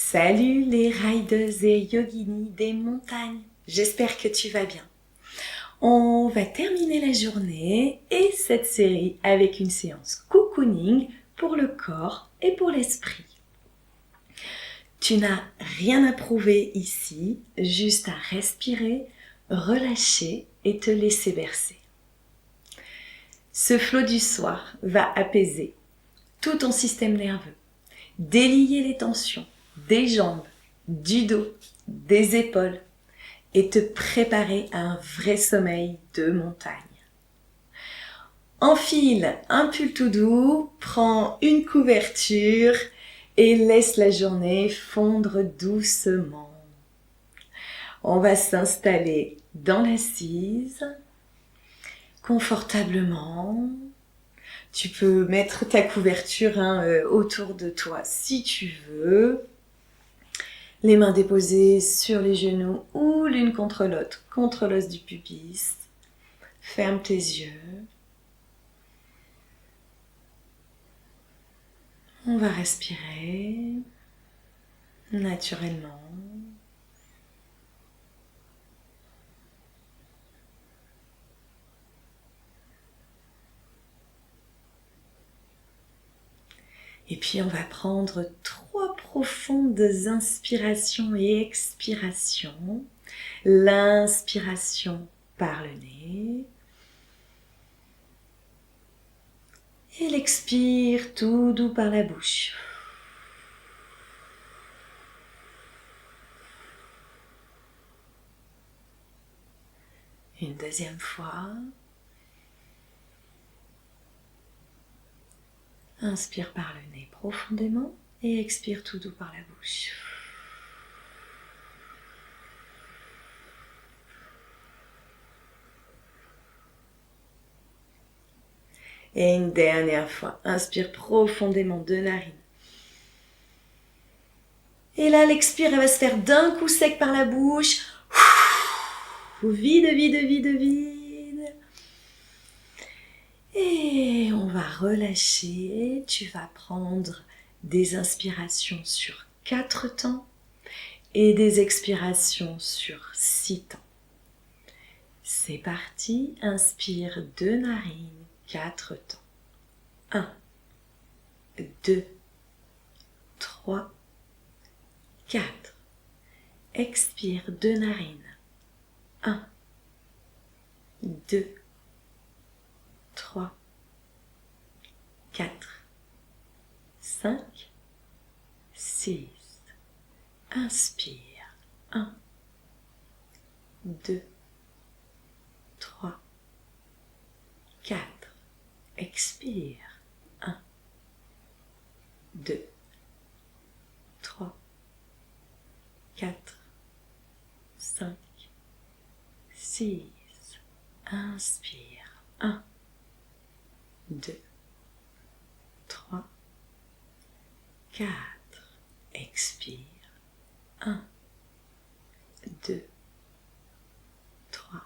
Salut les riders et yoginis des montagnes, j'espère que tu vas bien. On va terminer la journée et cette série avec une séance cocooning pour le corps et pour l'esprit. Tu n'as rien à prouver ici, juste à respirer, relâcher et te laisser bercer. Ce flot du soir va apaiser tout ton système nerveux, délier les tensions des jambes, du dos, des épaules et te préparer à un vrai sommeil de montagne. Enfile un pull tout doux, prends une couverture et laisse la journée fondre doucement. On va s'installer dans l'assise, confortablement. Tu peux mettre ta couverture autour de toi si tu veux. Les mains déposées sur les genoux ou l'une contre l'autre, contre l'os du pubis. Ferme tes yeux. On va respirer naturellement. Et puis on va prendre 3 profondes inspirations et expirations. L'inspiration par le nez. Et l'expire tout doux par la bouche. Une deuxième fois. Inspire par le nez profondément et expire tout doux par la bouche. Et une dernière fois, inspire profondément de narine. Et là, l'expire, elle va se faire d'un coup sec par la bouche. Vide, vide, vide, vide. Et on va relâcher. Tu vas prendre des inspirations sur 4 temps et des expirations sur 6 temps. C'est parti. Inspire de narine. 4 temps. 1, 2, 3, 4. Expire de narine. 1, 2, 3, 4, 5, 6. Inspire. 1, 2, 3, 4. Expire. 1, 2, 3, 4, 5, 6. Inspire. 1, 2, 3, 4. Expire. 1, 2, 3,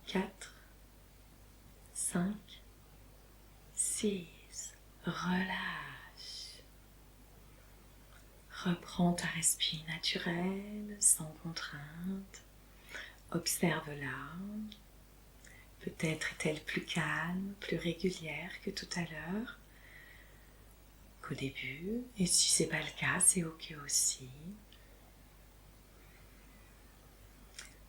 4, 5, 6. Relâche. Reprends ta respiration naturelle, sans contrainte. Observe-la. Peut-être est-elle plus calme, plus régulière que tout à l'heure, qu'au début. Et si ce n'est pas le cas, c'est ok aussi.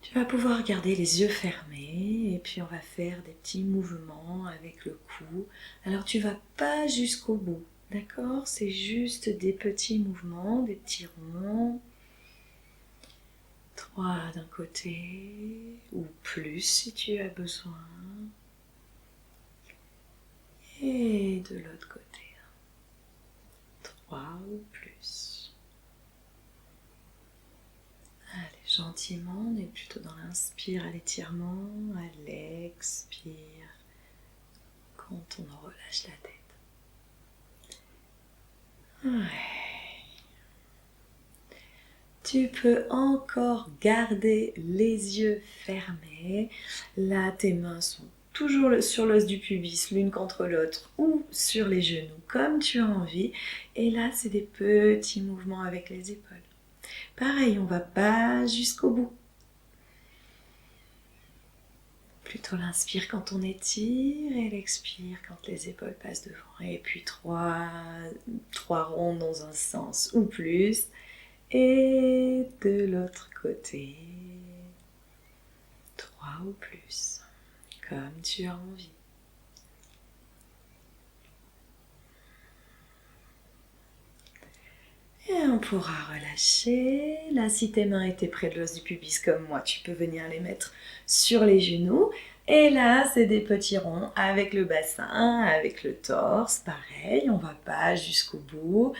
Tu vas pouvoir garder les yeux fermés et puis on va faire des petits mouvements avec le cou. Alors tu vas pas jusqu'au bout, d'accord? C'est juste des petits mouvements, des petits ronds. 3 d'un côté ou plus si tu as besoin. Et de l'autre côté. 3 ou plus. Allez, gentiment, on est plutôt dans l'inspire à l'étirement, à l'expire, quand on relâche la tête. Ouais. Tu peux encore garder les yeux fermés. Là, tes mains sont toujours sur l'os du pubis, l'une contre l'autre, ou sur les genoux, comme tu as envie. Et là, c'est des petits mouvements avec les épaules. Pareil, on va pas jusqu'au bout. Plutôt l'inspire quand on étire et l'expire quand les épaules passent devant. Et puis trois rondes dans un sens ou plus. Et de l'autre côté, 3 ou plus, comme tu as envie. Et on pourra relâcher. Là, si tes mains étaient près de l'os du pubis comme moi, tu peux venir les mettre sur les genoux. Et là, c'est des petits ronds avec le bassin, avec le torse. Pareil, on va pas jusqu'au bout.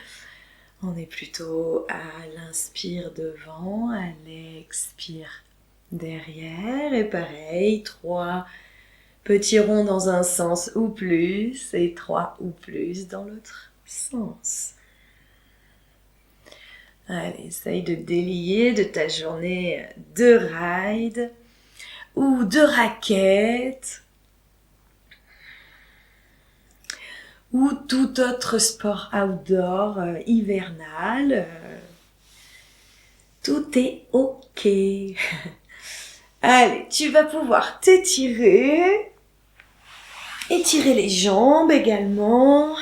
On est plutôt à l'inspire devant, à l'expire derrière. Et pareil, 3 petits ronds dans un sens ou plus et 3 ou plus dans l'autre sens. Allez, essaye de délier de ta journée de ride ou de raquette ou tout autre sport outdoor hivernal. Tout est ok. Allez, tu vas pouvoir t'étirer. Étirer les jambes également.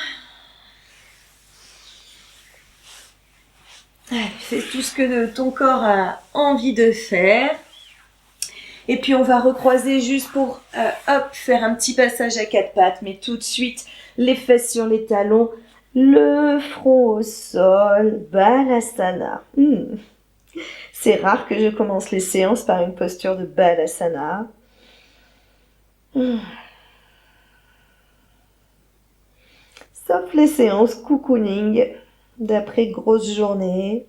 Allez, fais tout ce que ton corps a envie de faire. Et puis on va recroiser juste pour faire un petit passage à 4 pattes, mais tout de suite les fesses sur les talons, le front au sol, Balasana. C'est rare que je commence les séances par une posture de Balasana. Sauf les séances cocooning d'après grosse journée.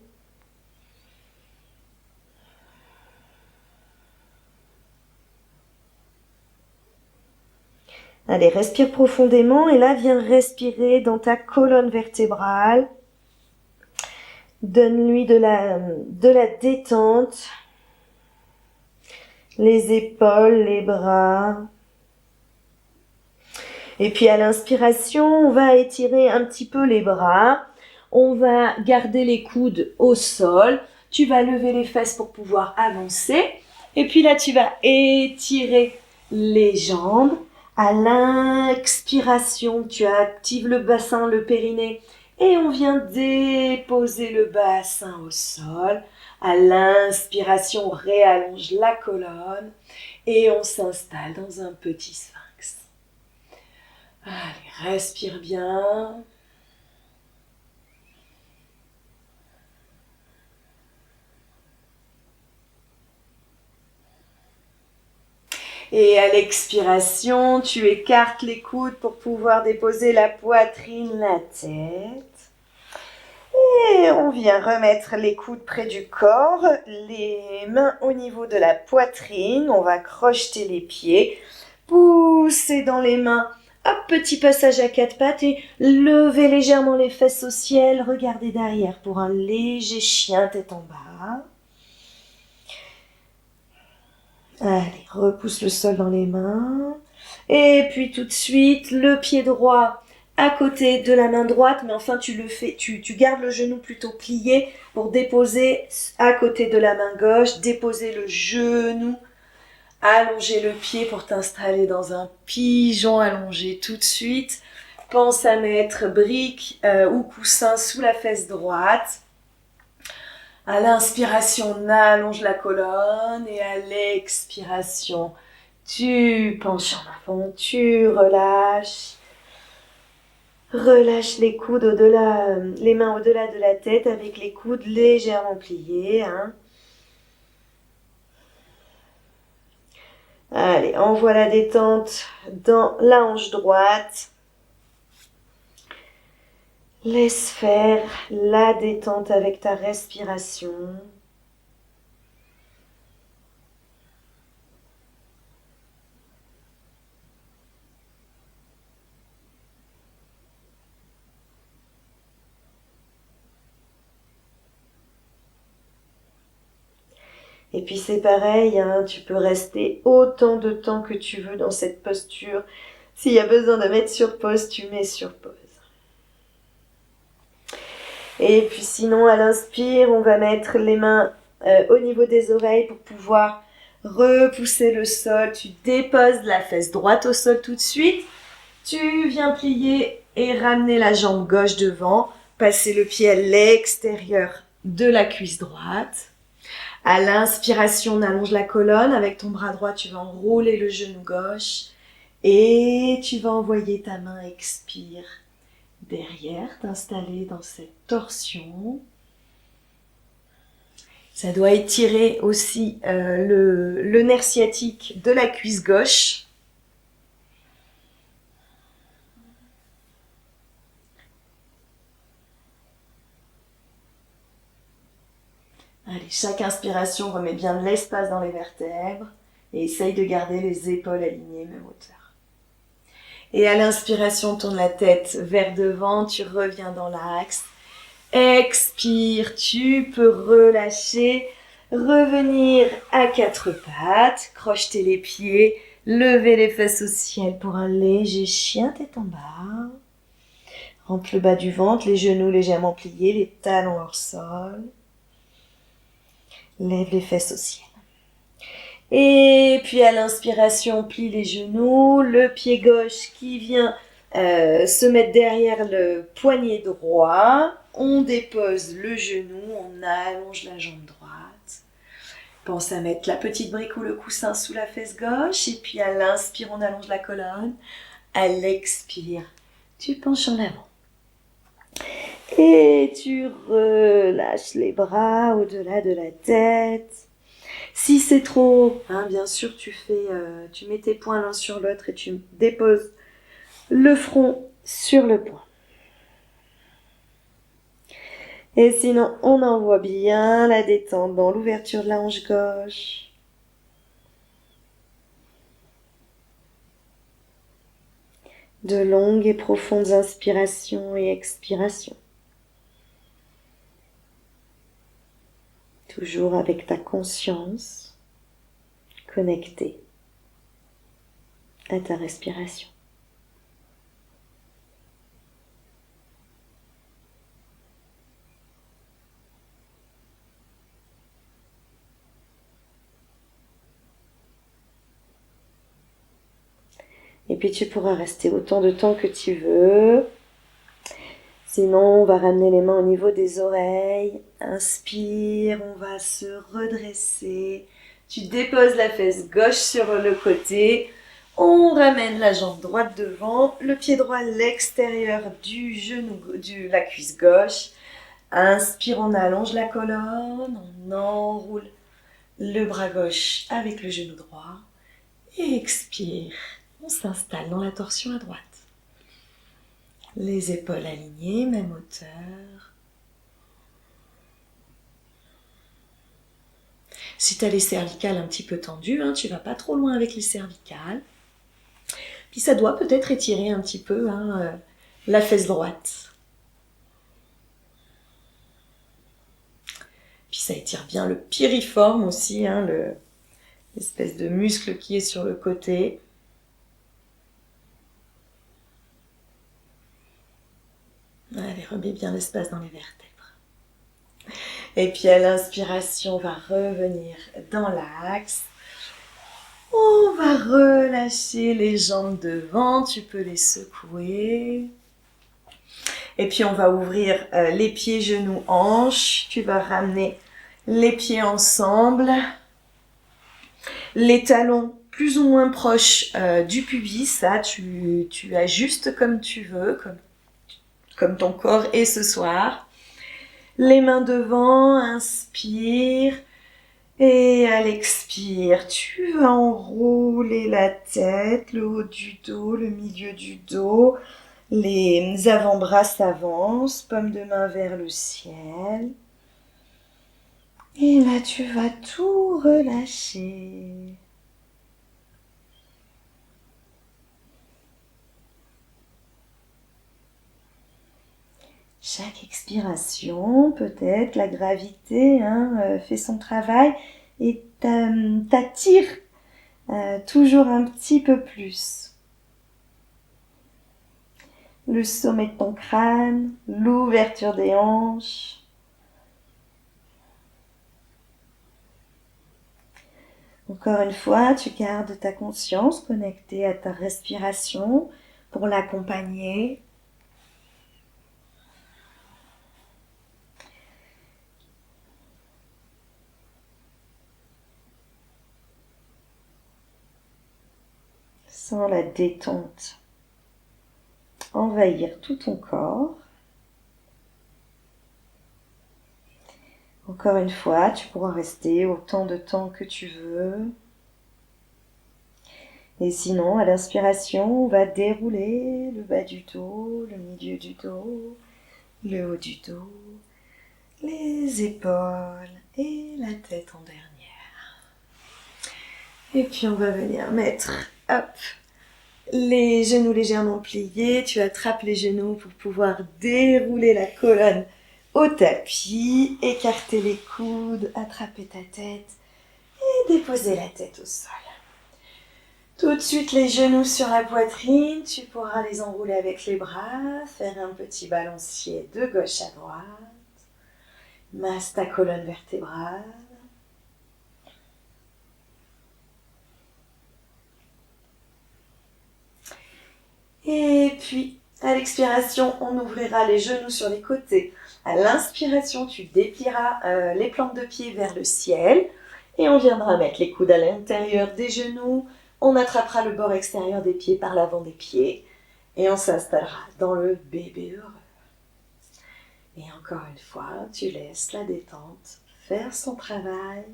Allez, respire profondément et là, viens respirer dans ta colonne vertébrale. Donne-lui de la détente. Les épaules, les bras. Et puis à l'inspiration, on va étirer un petit peu les bras. On va garder les coudes au sol. Tu vas lever les fesses pour pouvoir avancer. Et puis là, tu vas étirer les jambes. À l'inspiration, tu actives le bassin, le périnée. Et on vient déposer le bassin au sol. À l'inspiration, on réallonge la colonne. Et on s'installe dans un petit sphinx. Allez, respire bien. Et à l'expiration, tu écartes les coudes pour pouvoir déposer la poitrine, la tête. Et on vient remettre les coudes près du corps, les mains au niveau de la poitrine. On va crocheter les pieds, pousser dans les mains. Hop, petit passage à 4 pattes et lever légèrement les fesses au ciel. Regardez derrière pour un léger chien tête en bas. Allez, repousse le sol dans les mains. Et puis tout de suite, le pied droit à côté de la main droite, mais enfin tu gardes le genou plutôt plié pour déposer à côté de la main gauche, déposer le genou, allonger le pied pour t'installer dans un pigeon allongé tout de suite. Pense à mettre brique ou coussin sous la fesse droite. À l'inspiration, on allonge la colonne et à l'expiration, tu penches en avant, tu relâches. Relâche les coudes au-delà, les mains au-delà de la tête avec les coudes légèrement pliés. Allez, envoie la détente dans la hanche droite. Laisse faire la détente avec ta respiration. Et puis c'est pareil, hein, tu peux rester autant de temps que tu veux dans cette posture. S'il y a besoin de mettre sur pause, tu mets sur pause. Et puis sinon, à l'inspire, on va mettre les mains au niveau des oreilles pour pouvoir repousser le sol. Tu déposes la fesse droite au sol tout de suite. Tu viens plier et ramener la jambe gauche devant. Passer le pied à l'extérieur de la cuisse droite. À l'inspiration, on allonge la colonne. Avec ton bras droit, tu vas enrouler le genou gauche. Et tu vas envoyer ta main expire derrière, t'installer dans cette torsion. Ça doit étirer aussi le nerf sciatique de la cuisse gauche. Allez, chaque inspiration remet bien de l'espace dans les vertèbres et essaye de garder les épaules alignées, même hauteur. Et à l'inspiration, tourne la tête vers devant, tu reviens dans l'axe. Expire, tu peux relâcher, revenir à quatre pattes, crocheter les pieds, lever les fesses au ciel pour un léger chien tête en bas. Rentre le bas du ventre, les genoux légèrement pliés, les talons hors sol. Lève les fesses au ciel. Et puis à l'inspiration, plie les genoux, le pied gauche qui vient se mettre derrière le poignet droit. On dépose le genou, on allonge la jambe droite. Pense à mettre la petite brique ou le coussin sous la fesse gauche. Et puis à l'inspire, on allonge la colonne. À l'expire, tu penches en avant. Et tu relâches les bras au-delà de la tête. Si c'est trop, hein, bien sûr, tu mets tes poings l'un sur l'autre et tu déposes le front sur le poing. Et sinon, on envoie bien la détente dans l'ouverture de la hanche gauche. De longues et profondes inspirations et expirations. Toujours avec ta conscience connectée à ta respiration. Et puis tu pourras rester autant de temps que tu veux. Sinon, on va ramener les mains au niveau des oreilles. Inspire, on va se redresser. Tu déposes la fesse gauche sur le côté. On ramène la jambe droite devant, le pied droit à l'extérieur du genou, de la cuisse gauche. Inspire, on allonge la colonne, on enroule le bras gauche avec le genou droit. Et expire, on s'installe dans la torsion à droite. Les épaules alignées, même hauteur. Si tu as les cervicales un petit peu tendues, hein, tu ne vas pas trop loin avec les cervicales. Puis ça doit peut-être étirer un petit peu la fesse droite. Puis ça étire bien le piriforme aussi, hein, l'espèce de muscle qui est sur le côté. Allez, remets bien l'espace dans les vertèbres. Et puis à l'inspiration, on va revenir dans l'axe. On va relâcher les jambes devant, tu peux les secouer. Et puis on va ouvrir les pieds, genoux, hanches. Tu vas ramener les pieds ensemble. Les talons plus ou moins proches du pubis. Ça, tu ajustes comme tu veux, comme ton corps est ce soir. Les mains devant, inspire. Et à l'expire, tu vas enrouler la tête, le haut du dos, le milieu du dos. Les avant-bras s'avancent, paume de main vers le ciel. Et là, tu vas tout relâcher. Chaque expiration, peut-être la gravité fait son travail. et t'attires toujours un petit peu plus. Le sommet de ton crâne, l'ouverture des hanches. Encore une fois, tu gardes ta conscience connectée à ta respiration pour l'accompagner. Sens la détente envahir tout ton corps. Encore une fois, tu pourras rester autant de temps que tu veux. Et sinon, à l'inspiration, on va dérouler le bas du dos, le milieu du dos, le haut du dos, les épaules et la tête en dernière. Et puis on va venir mettre, hop, les genoux légèrement pliés. Tu attrapes les genoux pour pouvoir dérouler la colonne au tapis, écarter les coudes, attraper ta tête et déposer la tête au sol. Tout de suite les genoux sur la poitrine, tu pourras les enrouler avec les bras, faire un petit balancier de gauche à droite. Masse ta colonne vertébrale. Et puis, à l'expiration, on ouvrira les genoux sur les côtés. À l'inspiration, tu déplieras les plantes de pied vers le ciel. Et on viendra mettre les coudes à l'intérieur des genoux. On attrapera le bord extérieur des pieds par l'avant des pieds. Et on s'installera dans le bébé heureux. Et encore une fois, tu laisses la détente faire son travail.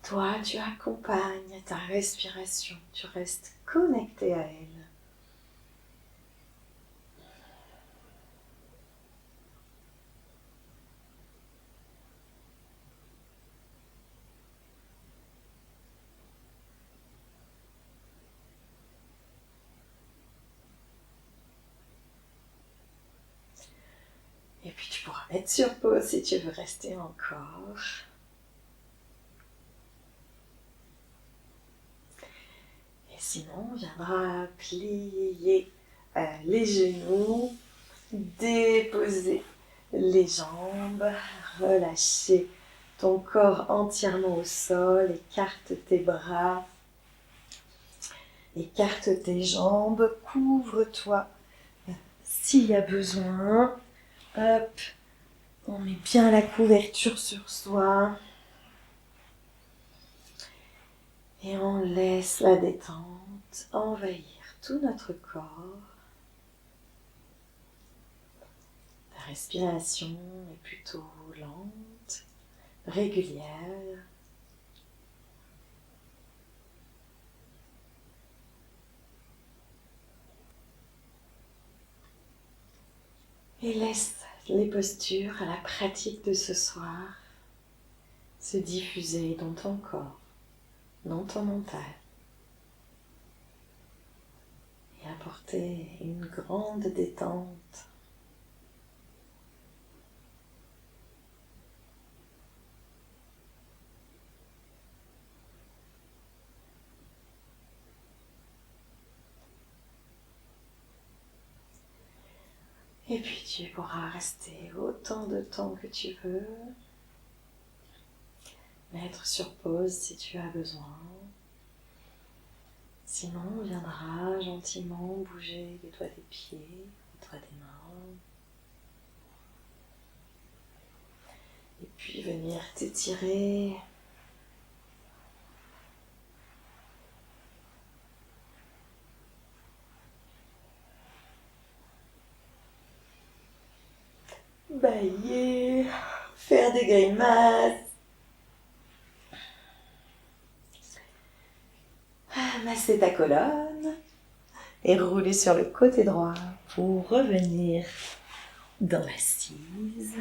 Toi, tu accompagnes ta respiration. Tu restes connecté à elle. Et puis tu pourras mettre sur pause si tu veux rester encore. Et sinon, on viendra plier les genoux, déposer les jambes, relâcher ton corps entièrement au sol, écarte tes bras, écarte tes jambes, couvre-toi s'il y a besoin. Hop, on met bien la couverture sur soi. Et on laisse la détente envahir tout notre corps. La respiration est plutôt lente, régulière. Et laisse les postures à la pratique de ce soir se diffuser dans ton corps, dans ton mental. Et apporter une grande détente. Et puis tu pourras rester autant de temps que tu veux. Mettre sur pause si tu as besoin. Sinon, on viendra gentiment bouger les doigts des pieds, les doigts des mains. Et puis venir t'étirer. Bailler, faire des grimaces. Masser ta colonne et rouler sur le côté droit pour revenir dans l'assise.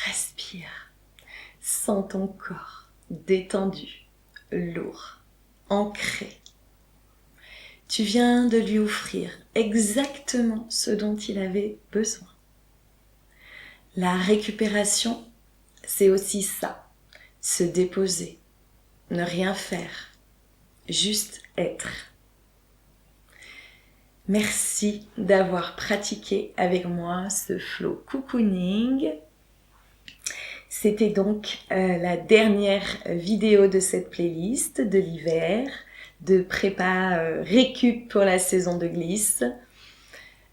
Respire. Sens ton corps détendu, lourd, ancré. Tu viens de lui offrir exactement ce dont il avait besoin. La récupération, c'est aussi ça, se déposer, ne rien faire, juste être. Merci d'avoir pratiqué avec moi ce flow cocooning. C'était donc la dernière vidéo de cette playlist de l'hiver, de prépa récup pour la saison de glisse.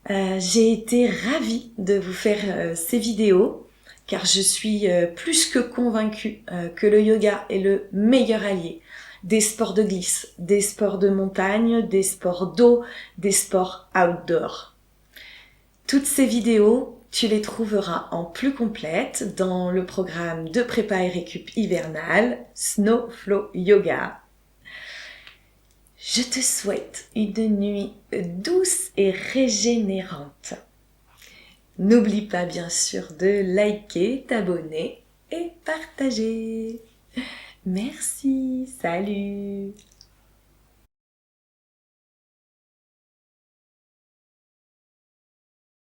J'ai été ravie de vous faire ces vidéos car je suis plus que convaincue que le yoga est le meilleur allié des sports de glisse, des sports de montagne, des sports d'eau, des sports outdoor. Toutes ces vidéos, tu les trouveras en plus complète dans le programme de prépa et récup hivernal Snow Flow Yoga. Je te souhaite une nuit douce et régénérante. N'oublie pas bien sûr de liker, t'abonner et partager. Merci, salut!